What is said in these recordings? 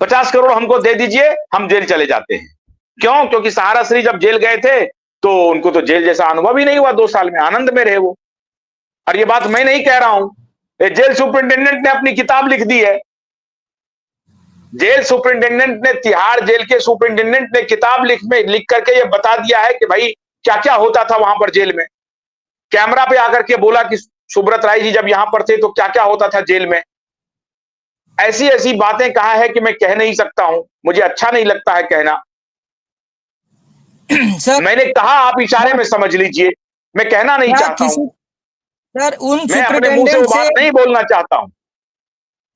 50 करोड़ हमको दे दीजिए, हम जेल चले जाते हैं। क्यों? क्योंकि सहारा श्री जब जेल गए थे तो उनको तो जेल जैसा अनुभव ही नहीं हुआ, 2 साल में आनंद में रहे वो। और ये बात मैं नहीं कह रहा हूं, ये जेल सुपरिंटेंडेंट ने अपनी किताब लिख दी है। जेल सुपरिंटेंडेंट ने, तिहाड़ जेल के सुपरिंटेंडेंट ने किताब लिख करके ये बता दिया है कि भाई क्या क्या होता था वहां पर जेल में। कैमरा पे आकर के बोला कि सुब्रत राय जी जब यहां पर थे तो क्या क्या होता था जेल में। ऐसी ऐसी बातें कहा है कि मैं कह नहीं सकता हूं, मुझे अच्छा नहीं लगता है कहना। मैंने कहा, आप इशारे में समझ लीजिए, मैं कहना नहीं चाहता हूं। सर उन मैं अपने मुंह से वो बात नहीं बोलना चाहता हूं।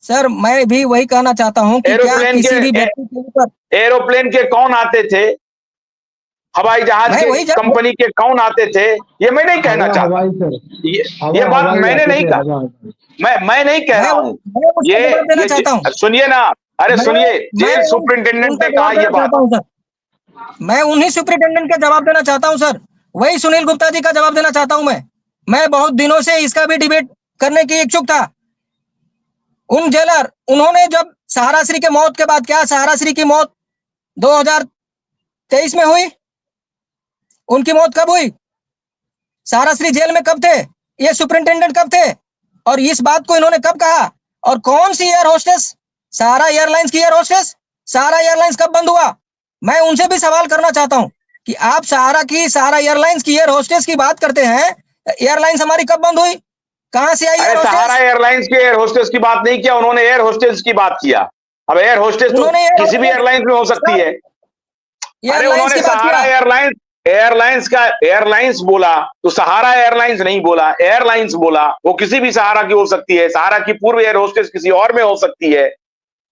सर मैं भी वही कहना चाहता हूं कि क्या किसी भी व्यक्ति के ऊपर एरोप्लेन के कौन आते थे, हवाई जहाज के कंपनी के कौन आते थे, ये मैं नहीं कहना चाहता। ये बात मैंने नहीं कहा, मैं नहीं कह रहा हूं। ये सुनिए ना, अरे सुनिए, जेल सुपरिंटेंडेंट ने कहा ये बात। मैं उन्हीं सुपरिंटेंडेंट का जवाब देना चाहता हूं सर, वही सुनील गुप्ता जी का जवाब देना चाहता हूं मैं बहुत दिनों से इसका भी डिबेट करने की इच्छुक था। उन जेलर, उन्होंने जब सहारा श्री के मौत के बाद, क्या सहारा श्री की मौत 2023 में हुई? उनकी मौत कब हुई? सहारा श्री जेल में कब थे? ये सुपरिंटेंडेंट कब थे? और इस बात को इन्होंने कब कहा? और कौन सी एयर होस्टेस? सहारा एयरलाइंस की एयर होस्टेस। सहारा एयरलाइंस कब बंद हुआ? मैं उनसे भी सवाल करना चाहता हूं कि आप सहारा एयरलाइंस की एयर होस्टेस की बात करते हैं, एयरलाइंस हमारी कब बंद हुई? कहां से आई एयर होस्टेस? सहारा एयरलाइंस की एयर होस्टेस की बात नहीं किया उन्होंने, एयर होस्टेस की बात किया। अब एयर होस्टेस तो किसी भी एयरलाइंस में हो सकती है। अरे उन्होंने सहारा एयरलाइंस बोला तो सहारा एयरलाइंस नहीं बोला, एयरलाइंस बोला। वो किसी भी सहारा की हो सकती है, सहारा की पूर्व एयर होस्टेस किसी और में हो सकती है।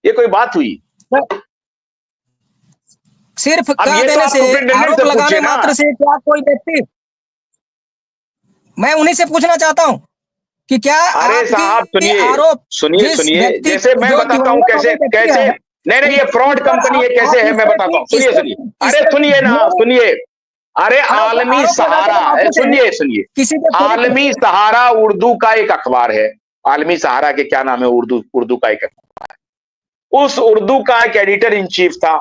ये कोई बात हुई? सिर्फ कह देने से, आरोप लगाने मात्र से क्या कोई व्यक्ति, मैं उन्हीं से पूछना चाहता हूं कि क्या अरे साहब सुनिए, जैसे मैं बताता हूं कैसे नहीं ये फ्रॉड कंपनी है, कैसे है मैं बताता हूं। सुनिए, अरे सुनिए ना, सुनिए। अरे आलमी सहारा, सुनिए, आलमी सहारा उर्दू का एक अखबार है। आलमी सहारा के क्या नाम है? उर्दू का एक अखबार है। उस उर्दू का एक एडिटर इन चीफ था,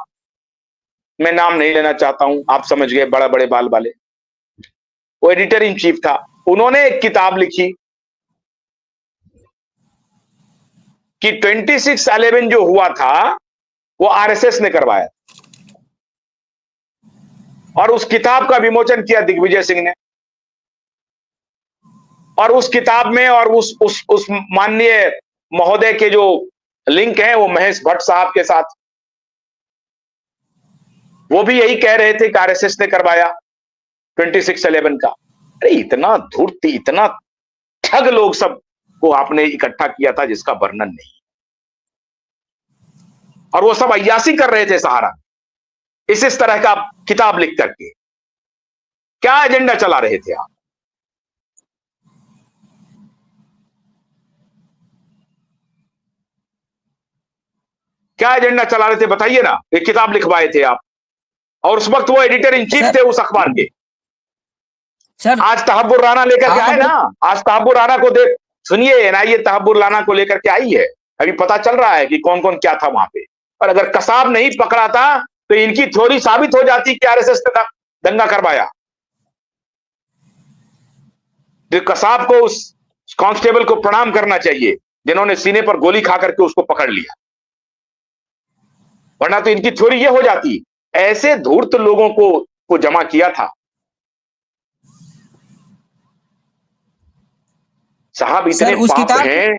मैं नाम नहीं लेना चाहता हूं, आप समझ गए, बड़ा बड़े बाल वाले। वो एडिटर इन चीफ था। उन्होंने एक किताब लिखी कि 26/11 जो हुआ था वो आरएसएस ने करवाया, और उस किताब का विमोचन किया दिग्विजय सिंह ने। और उस किताब में और उस माननीय महोदय के जो लिंक हैं वो महेश भट्ट साहब के साथ, वो भी यही कह रहे थे कि आरएसएस ने करवाया 26/11 का। अरे इतना धूर्त, इतना ठग लोग सब को आपने इकट्ठा किया था जिसका वर्णन नहीं। और वो सब अय्यासी कर रहे थे सहारा, इस तरह का किताब लिख करके। क्या एजेंडा चला रहे थे आप? क्या एजेंडा चला रहे थे बताइए ना। एक किताब लिखवाए थे आप, और उस वक्त वो एडिटर इन चीफ थे उस अखबार के। आज तहब्बुर राना लेकर के आए ना, आज तहब्बुर राना को देख, सुनिए, एनआईए तहब्बुर राना को लेकर के आई है। अभी पता चल रहा है कि कौन कौन क्या था वहां पे। और अगर कसाब नहीं पकड़ा था तो इनकी थ्योरी साबित हो जाती कि आरएसएस ने दंगा करवाया। तो कसाब को, उस कांस्टेबल को प्रणाम करना चाहिए जिन्होंने सीने पर गोली खा करके उसको पकड़ लिया, वरना तो इनकी थ्योरी ये हो जाती। ऐसे धूर्त लोगों को जमा किया था साहब। इतने पाप हैं,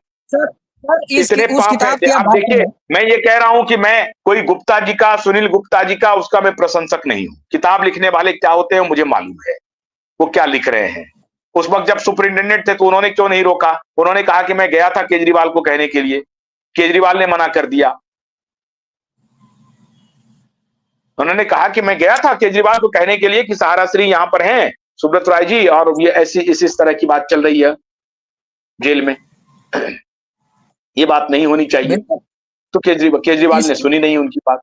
इतने पाप हैं। आप देखिए, मैं ये कह रहा हूं कि मैं कोई गुप्ता जी का, सुनील गुप्ता जी का, उसका मैं प्रशंसक नहीं हूं। किताब लिखने वाले क्या होते हैं मुझे मालूम है, वो क्या लिख रहे हैं। उस वक्त जब सुपरिंटेंडेंट थे तो उन्होंने क्यों नहीं रोका? उन्होंने कहा कि मैं गया था केजरीवाल को कहने के लिए, केजरीवाल ने मना कर दिया। उन्होंने कहा कि मैं गया था केजरीवाल को कहने के लिए कि सहारा श्री यहां पर हैं सुब्रत राय जी, और ये ऐसी इस तरह की बात चल रही है जेल में, ये बात नहीं होनी चाहिए। तो केजरीवाल ने सुनी नहीं उनकी बात।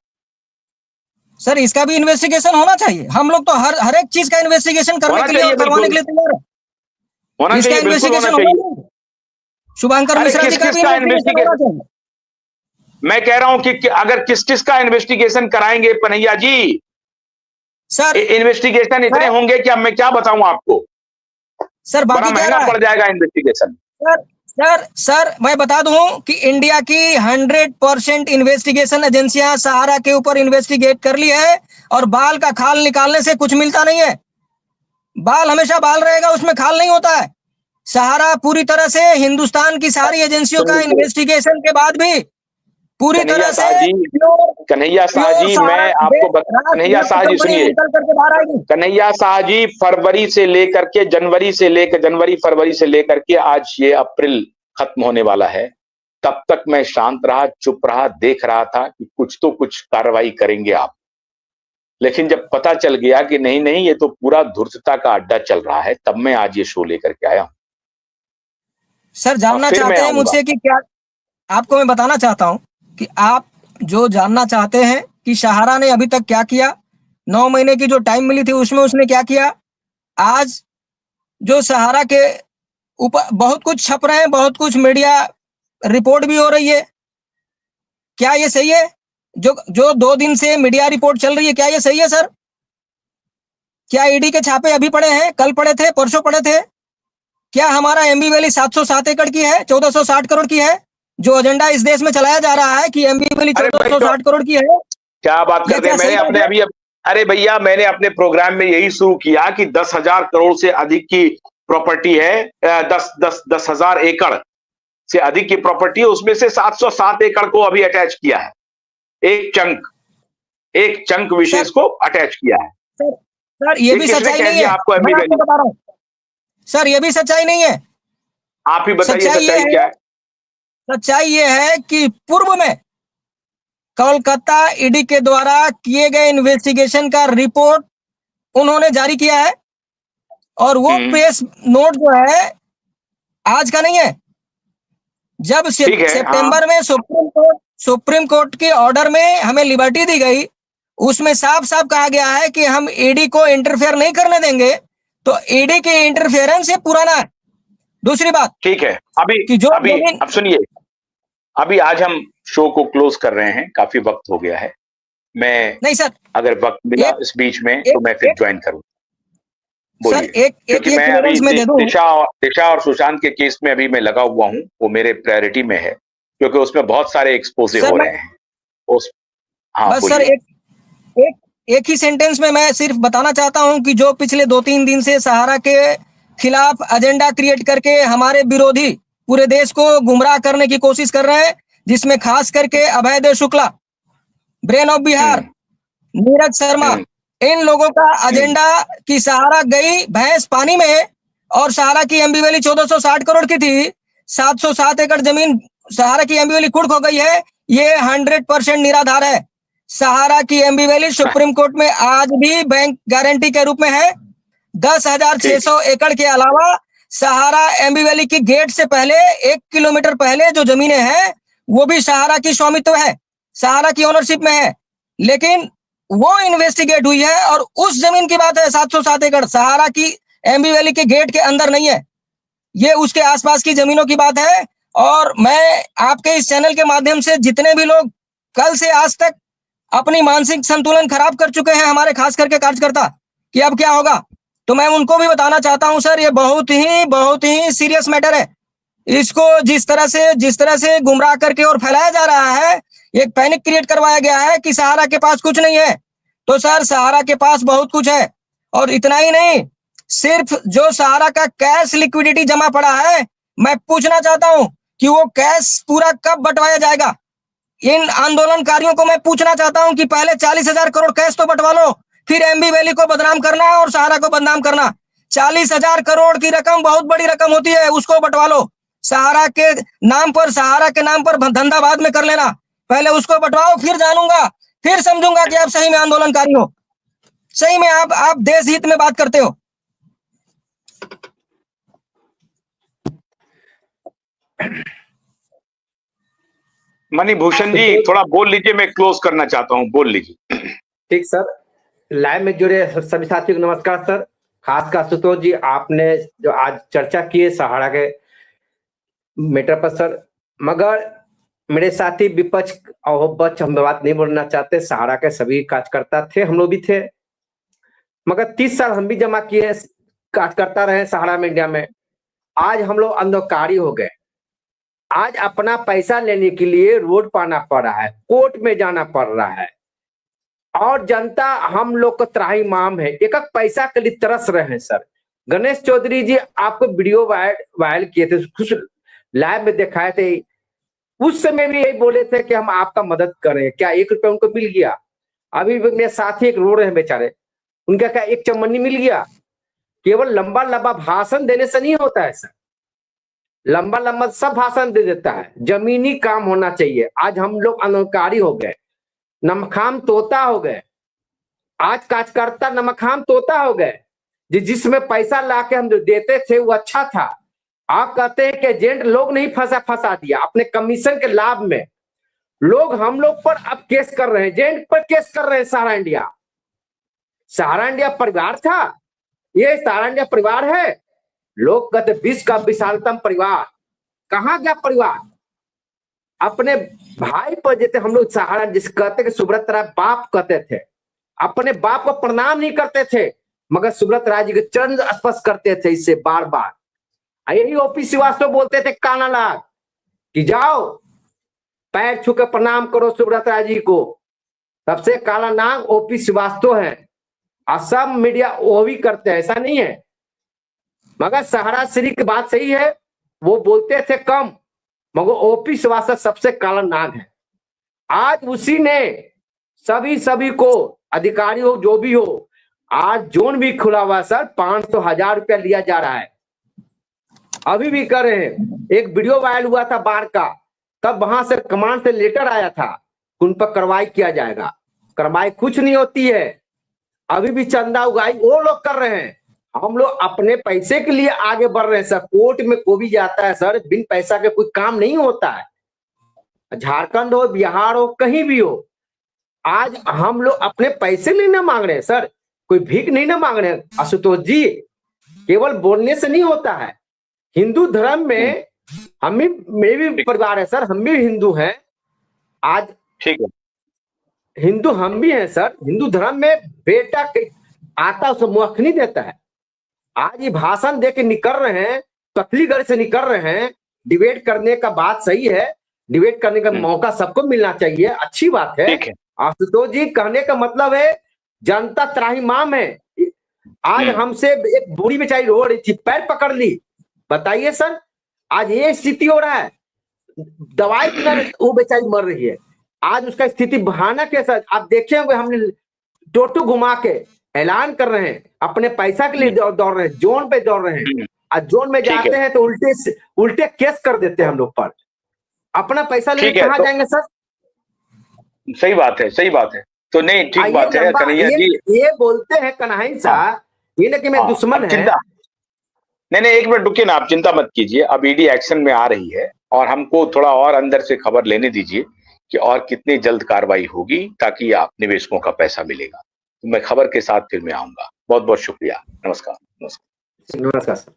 सर इसका भी इन्वेस्टिगेशन होना चाहिए। हम लोग तो हर एक चीज का इन्वेस्टिगेशन करने के लिए और करवाने के लिए तैयार है। होना चाहिए, बिल्कुल होना चाहिए। शुभंकर मिश्रा जी का भी इन्वेस्टिगेशन होना चाहिए। मैं कह रहा हूं कि अगर किस किस का इन्वेस्टिगेशन कराएंगे पनैया जी, सर इन्वेस्टिगेशन इतने होंगे कि अब मैं क्या बताऊं आपको, सर बड़ा बाकी क्या महंगा रहा है पड़ जाएगा इन्वेस्टिगेशन। सर सर मैं बता दूं कि इंडिया की 100% इन्वेस्टिगेशन एजेंसियां सहारा के ऊपर इन्वेस्टिगेट कर ली है और बाल का खाल निकालने से कुछ मिलता नहीं है। बाल हमेशा बाल रहेगा, उसमें खाल नहीं होता है। सहारा पूरी तरह से हिंदुस्तान की सारी एजेंसियों का इन्वेस्टिगेशन के बाद भी पूरी कन्हैया तरह से शाह जी, कन्हैया शाह प्योर जी, सहारा मैं आपको रात कन्हैया शाह जी कंपनी सुनिए, निकल करके बाहर आएगी। कन्हैया शाह जी, फरवरी से लेकर के जनवरी फरवरी से लेकर के आज ये अप्रैल खत्म होने वाला है, तब तक मैं शांत रहा, चुप रहा, देख रहा था कि कुछ तो कुछ कार्रवाई करेंगे आप। लेकिन जब पता चल गया कि नहीं नहीं ये तो पूरा धूर्तता का अड्डा चल रहा है, तब मैं आज ये शो लेकर के आया हूं। सर जानना फिर मैं चाहते हैं आऊंगा। मुझसे कि क्या, आपको मैं बताना चाहता हूं कि आप जो जानना चाहते हैं कि सहारा ने अभी तक क्या किया, 9 महीने की जो टाइम मिली थी उसमें उसने क्या किया। आज जो सहारा के ऊपर बहुत कुछ छप रहे हैं, बहुत कुछ मीडिया रिपोर्ट भी हो रही है, क्या ये सही है? जो जो 2 दिन से मीडिया रिपोर्ट चल रही है, क्या ये सही है सर? क्या ईडी के छापे अभी पड़े हैं, कल पड़े थे, परसों पड़े थे? क्या हमारा एमबी वैली 707 एकड़ की है, 1460 करोड़ की है? जो एजेंडा इस देश में चलाया जा रहा है कि एमबी वैली अरे भाई तो 1460 करोड़ की है, क्या बात ये करते क्या हैं, सही मैंने बात अपने है? अभी अरे भैया मैंने अपने प्रोग्राम में यही शुरू किया कि 10,000 करोड़ से अधिक की प्रॉपर्टी है, 10,000 एकड़ से अधिक की प्रॉपर्टी है, उसमें से 707 एकड़ को अभी अटैच किया है, एक चंक विशेष सर को अटैच किया है। सर सर ये ये भी किसने सच्चाई कह नहीं दिया है, आपको मैं एमबी आपको वैली? बता रहा हूँ। सर ये भी सच्चाई नहीं है। आप ही बताइए सच्चाई ये सच्चाई क्या है है। सच्चाई ये है कि पूर्व में कोलकाता ईडी के द्वारा किए गए इन्वेस्टिगेशन का रिपोर्ट उन्होंने जारी किया है और वो हम्म, प्रेस नोट जो है आज का नहीं है। जब ठीक है, हाँ सितंबर में सुप्रीम कोर्ट के ऑर्डर में हमें लिबर्टी दी गई, उसमें साफ साफ कहा गया है कि हम ईडी को इंटरफेयर नहीं करने देंगे। तो ईडी के इंटरफेरेंस ये पुराना है। दूसरी बात ठीक है। अभी कि जो अभी जमीन, अब सुनिए, अभी आज हम शो को क्लोज कर रहे हैं, काफी वक्त हो गया है। मैं नहीं सर, अगर वक्त मिला एक इस बीच में तो एक मैं फिर एक ज्वाइन करूं। सर बोलिए, एक एक क्योंकि ये मैं अभी क्लियरेंस मैं दे दूं। दिशा और सुशांत के केस में अभी मैं लगा हुआ हूं, वो मेरे प्रायोरिटी में है, क्योंकि उसमें बहुत सारे एक्सपोजे सर हो मैं रहे हैं उस। हाँ बस सर बोलिए। एक एक ही सेंटेंस में मैं सिर्फ बताना चाहता हूं कि जो पिछले 2-3 दिन से सहारा के खिलाफ एजेंडा क्रिएट करके हमारे विरोधी पूरे देश को गुमराह करने की कोशिश कर रहे हैं, जिसमें खास करके अभय शुक्ला, ब्रेन ऑफ बिहार, हम्म नीरज शर्मा, हम्म इन लोगों का हम्म एजेंडा कि सहारा गई भैंस पानी में और सहारा की एमबी वैली 1460 करोड़ की थी, 707 एकड़ जमीन सहारा की एमबी वैली कुर्क हो गई है, ये 100% निराधार है। सहारा की एमबी वैली सुप्रीम कोर्ट में आज भी बैंक गारंटी के रूप में है। ठीक 10,600 एकड़ के अलावा सहारा एमबी वैली की गेट से पहले 1 किलोमीटर पहले जो जमीनें हैं वो भी सहारा की स्वामित्व है, सहारा की ओनरशिप में है। लेकिन वो इन्वेस्टिगेट हुई है और उस जमीन की बात है 707 एकड़ सहारा की एमबी वैली के गेट के अंदर नहीं है, ये उसके आसपास की जमीनों की बात है। और मैं आपके इस चैनल के माध्यम से जितने भी लोग कल से आज तक अपनी मानसिक संतुलन खराब कर चुके हैं, हमारे खास करके कार्यकर्ता, कि अब क्या होगा, तो मैं उनको भी बताना चाहता हूं सर, ये बहुत ही सीरियस मैटर है। इसको जिस तरह से गुमराह करके और फैलाया जा रहा है, एक पैनिक क्रिएट करवाया गया है कि सहारा के पास कुछ नहीं है। तो सर सहारा के पास बहुत कुछ है और इतना ही नहीं, सिर्फ जो सहारा का कैश लिक्विडिटी जमा पड़ा है, मैं पूछना चाहता हूं कि वो कैश पूरा कब बंटवाया जाएगा। इन आंदोलनकारियों को मैं पूछना चाहता हूं कि पहले 40,000 करोड़ कैश तो बंटवा लो, फिर एमबी वैली को बदनाम करना और सहारा को बदनाम करना। 40,000 करोड़ की रकम बहुत बड़ी रकम होती है, उसको बंटवा लो। सहारा के नाम पर धंधा बाद में कर लेना, पहले उसको बंटवाओ, फिर जानूंगा, फिर समझूंगा कि आप सही में आंदोलनकारी हो, सही में आप देश हित में बात करते हो। मणिभूषण जी थोड़ा बोल लीजिए, मैं क्लोज करना चाहता हूँ, बोल लीजिए। ठीक सर, लाइव में जुड़े सभी साथियों को नमस्कार सर। खासकर आशुतोष जी, आपने जो आज चर्चा की है सहारा के मैटर पर सर, मगर मेरे साथी विपक्ष और बच हम बात नहीं बोलना चाहते, सहारा के सभी कार्यकर्ता थे, हम लोग भी थे, मगर 30 साल हम भी जमा किए, कार्यकर्ता रहे सहारा मीडिया में। आज हम लोग अंधकारी हो गए। आज अपना पैसा लेने के लिए रोड पाना पड़ रहा है, कोर्ट में जाना पड़ रहा है, और जनता हम लोग को त्राहिमाम है, एक एक पैसा के लिए तरस रहे हैं। सर गणेश चौधरी जी आपको वीडियो वायरल किए थे, कुछ लाइव में दिखाए थे, उस समय भी यही बोले थे कि हम आपका मदद करें। क्या 1 रुपया उनको मिल गया? अभी मेरे साथी एक रो रहे हैं बेचारे, उनका क्या 1 चम्मनी मिल गया? केवल लंबा लंबा भाषण देने से नहीं होता है सर, लंबा लंबा सब भाषण दे देता है, जमीनी काम होना चाहिए। आज हम लोग अनौकारी हो गए, नमखाम तोता हो गए। आज कार्यकर्ता नमखाम तोता हो गए, जिसमें पैसा लाके हम जो देते थे वो अच्छा था। आप कहते हैं कि एजेंट लोग नहीं फंसा दिया अपने कमीशन के लाभ में, लोग हम लोग पर अब केस कर रहे हैं, एजेंट पर केस कर रहे हैं। सहारा इंडिया परिवार था, ये सहारा इंडिया परिवार है। लोग कहते विश्व का विशालतम परिवार, कहां गया परिवार? अपने भाई पर जैसे हम लोग सहारा जिस कहते कि सुब्रत राय बाप कहते थे, अपने बाप को प्रणाम नहीं करते थे, मगर सुब्रत राय जी के चरण स्पर्श करते थे इससे बार बार। यही ओपी श्रीवास्तव बोलते थे काना लाग कि जाओ पैर छू के प्रणाम करो सुब्रत राय जी को। सबसे काला नाग ओपी श्रीवास्तव है, और सब मीडिया वो भी करते हैं, ऐसा नहीं है। मगर सहारा श्री की बात सही है, वो बोलते थे कम, मगर ओपी श्रीवास्तव सबसे काला नाग है। आज उसी ने सभी को, अधिकारी हो जो भी हो, आज जोन भी खुला हुआ सर, 500,000 रुपया लिया जा रहा है, अभी भी कर रहे हैं। एक वीडियो वायरल हुआ था बाढ़ का, तब वहां से कमांड से लेटर आया था, उन पर कार्रवाई किया जाएगा। कार्रवाई कुछ नहीं होती है, अभी भी चंदा उगाई वो लोग कर रहे हैं। हम लोग अपने पैसे के लिए आगे बढ़ रहे हैं सर। कोर्ट में कोई भी जाता है सर, बिन पैसा के कोई काम नहीं होता है, झारखंड हो, बिहार हो, कहीं भी हो। आज हम लोग अपने पैसे नहीं ना मांग रहे हैं सर, कोई भीख नहीं ना मांग रहे हैं। आशुतोष जी, केवल बोलने से नहीं होता है। हिंदू धर्म में हम भी, मेरे भी परिवार है सर, हम भी हिंदू हैं। आज ठीक है, हिंदू हम भी हैं सर। हिंदू धर्म में बेटा आता उसे मुख नहीं देता है। आज ये भाषण दे के निकल रहे हैं, पतलीगढ़ से निकल रहे हैं। डिबेट करने का बात सही है, डिबेट करने का मौका सबको मिलना चाहिए, अच्छी बात है। आशुतोष जी, कहने का मतलब है जनता त्राहिमाम है। आज हमसे एक बूढ़ी बेचारी रो रही थी, पैर पकड़ ली, बताइए सर, आज ये स्थिति हो रहा है। दवाई पीकर वो बेचारी मर रही है, आज उसका स्थिति भयानक है सर। आप देखे होंगे, हमने टोटो घुमा के ऐलान कर रहे हैं, अपने पैसा के लिए दौड़ रहे हैं, जोन पे दौड़ रहे हैं। आज जोन में जाते हैं तो उल्टे केस कर देते हैं हम लोग पर। अपना पैसा लेके कहाँ जाएंगे सर? सही बात है, सही बात है। तो नहीं, ठीक बात है कन्हैया जी। ये बोलते हैं कन्हैया साहब, ये ना कि मैं दुश्मन है। नहीं, एक मिनट रुकिए ना, आप चिंता मत कीजिए। अब ईडी एक्शन में आ रही है और हमको थोड़ा और अंदर से खबर लेने दीजिए कि और कितनी जल्द कार्रवाई होगी, ताकि आप निवेशकों का पैसा मिलेगा। तो मैं खबर के साथ फिर मैं आऊंगा। बहुत बहुत शुक्रिया। नमस्कार। नमस्कार सर।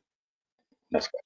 नमस्कार।